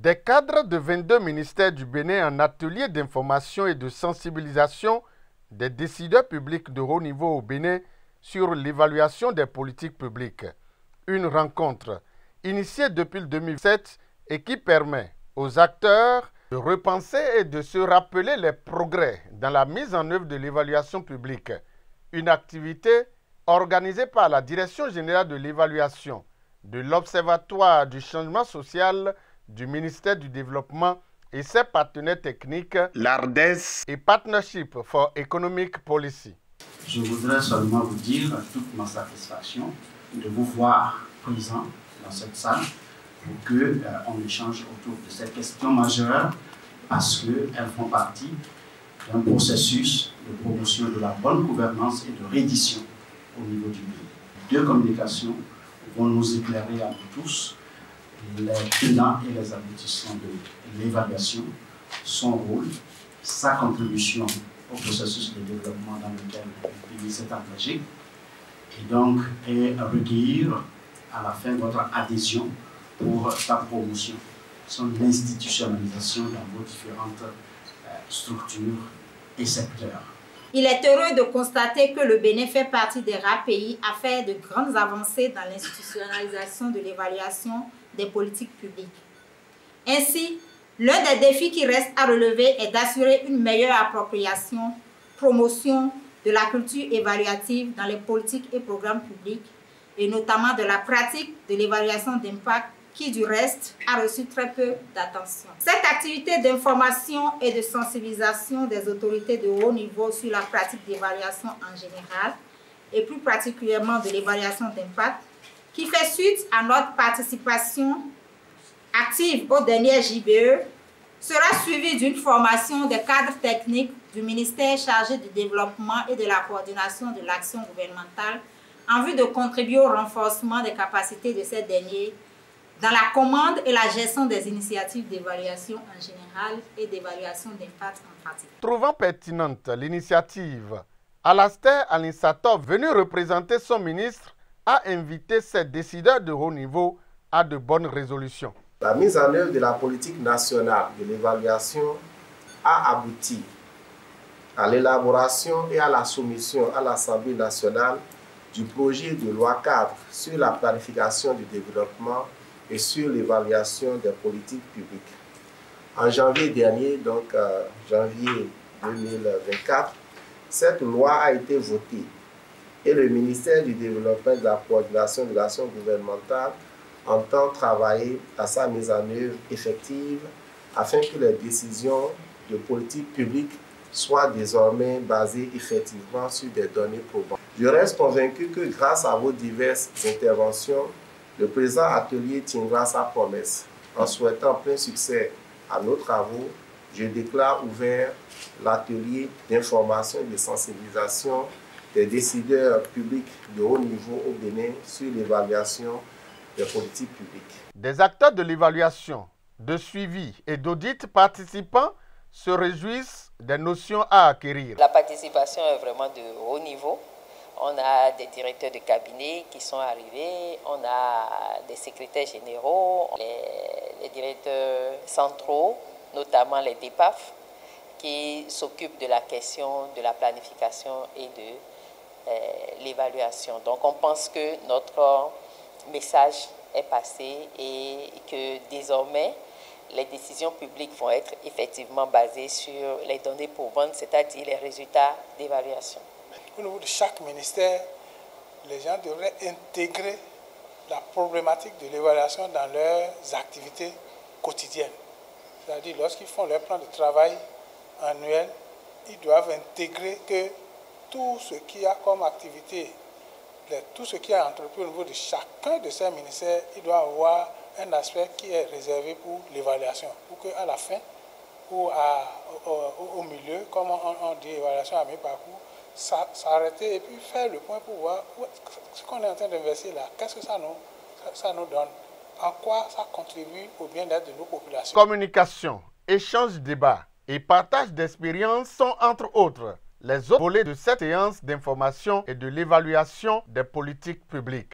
Des cadres de 22 ministères du Bénin en atelier d'information et de sensibilisation des décideurs publics de haut niveau au Bénin sur l'évaluation des politiques publiques. Une rencontre initiée depuis le 2007 et qui permet aux acteurs de repenser et de se rappeler les progrès dans la mise en œuvre de l'évaluation publique. Une activité organisée par la Direction générale de l'évaluation de l'Observatoire du changement social du ministère du Développement et ses partenaires techniques, l'ARDES et Partnership for Economic Policy. Je voudrais seulement vous dire toute ma satisfaction de vous voir présent dans cette salle pour qu'on échange autour de ces questions majeures parce qu'elles font partie d'un processus de promotion de la bonne gouvernance et de reddition au niveau du pays. Deux communications vont nous éclairer à nous tous les tenants et les aboutissants de l'évaluation, son rôle, sa contribution au processus de développement dans lequel le pays s'est engagé et recueillir à la fin votre adhésion pour sa promotion, son institutionnalisation dans vos différentes structures et secteurs. Il est heureux de constater que le Bénin fait partie des rares pays à faire de grandes avancées dans l'institutionnalisation de l'évaluation des politiques publiques. Ainsi, l'un des défis qui reste à relever est d'assurer une meilleure appropriation, promotion de la culture évaluative dans les politiques et programmes publics, et notamment de la pratique de l'évaluation d'impact qui, du reste, a reçu très peu d'attention. Cette activité d'information et de sensibilisation des autorités de haut niveau sur la pratique d'évaluation en général, et plus particulièrement de l'évaluation d'impact, qui fait suite à notre participation active au dernier JBE, sera suivie d'une formation des cadres techniques du ministère chargé du développement et de la coordination de l'action gouvernementale en vue de contribuer au renforcement des capacités de ces derniers dans la commande et la gestion des initiatives d'évaluation en général et d'évaluation d'impact en pratique. Trouvant pertinente l'initiative, Alastair Alinsatov, venu représenter son ministre, a invité ses décideurs de haut niveau à de bonnes résolutions. La mise en œuvre de la politique nationale de l'évaluation a abouti à l'élaboration et à la soumission à l'Assemblée nationale du projet de loi cadre sur la planification du développement et sur l'évaluation des politiques publiques. En janvier dernier, donc janvier 2024, cette loi a été votée et le ministère du Développement et de la coordination de l'action gouvernementale entend travailler à sa mise en œuvre effective afin que les décisions de politique publique soient désormais basées effectivement sur des données probantes. Je reste convaincu que grâce à vos diverses interventions, le présent atelier tiendra sa promesse. En souhaitant plein succès à nos travaux, je déclare ouvert l'atelier d'information et de sensibilisation des décideurs publics de haut niveau au Bénin sur l'évaluation des politiques publiques. Des acteurs de l'évaluation, de suivi et d'audit participants se réjouissent des notions à acquérir. La participation est vraiment de haut niveau. On a des directeurs de cabinet qui sont arrivés, on a des secrétaires généraux, les directeurs centraux, notamment les DEPAF, qui s'occupent de la question de la planification et de l'évaluation. Donc on pense que notre message est passé et que désormais les décisions publiques vont être effectivement basées sur les données probantes, c'est-à-dire les résultats d'évaluation. Au niveau de chaque ministère, les gens devraient intégrer la problématique de l'évaluation dans leurs activités quotidiennes. C'est-à-dire, lorsqu'ils font leur plan de travail annuel, ils doivent intégrer que tout ce qu'il y a comme activité, tout ce qui est entrepris au niveau de chacun de ces ministères, il doit avoir un aspect qui est réservé pour l'évaluation. Pour qu'à la fin ou au milieu, comme on dit évaluation à mi-parcours, s'arrêter et puis faire le point pour voir ce qu'on est en train d'investir là, qu'est-ce que ça nous donne, en quoi ça contribue au bien-être de nos populations. Communication, échange, débat et partage d'expériences sont entre autres les autres volets de cette séance d'information et de l'évaluation des politiques publiques.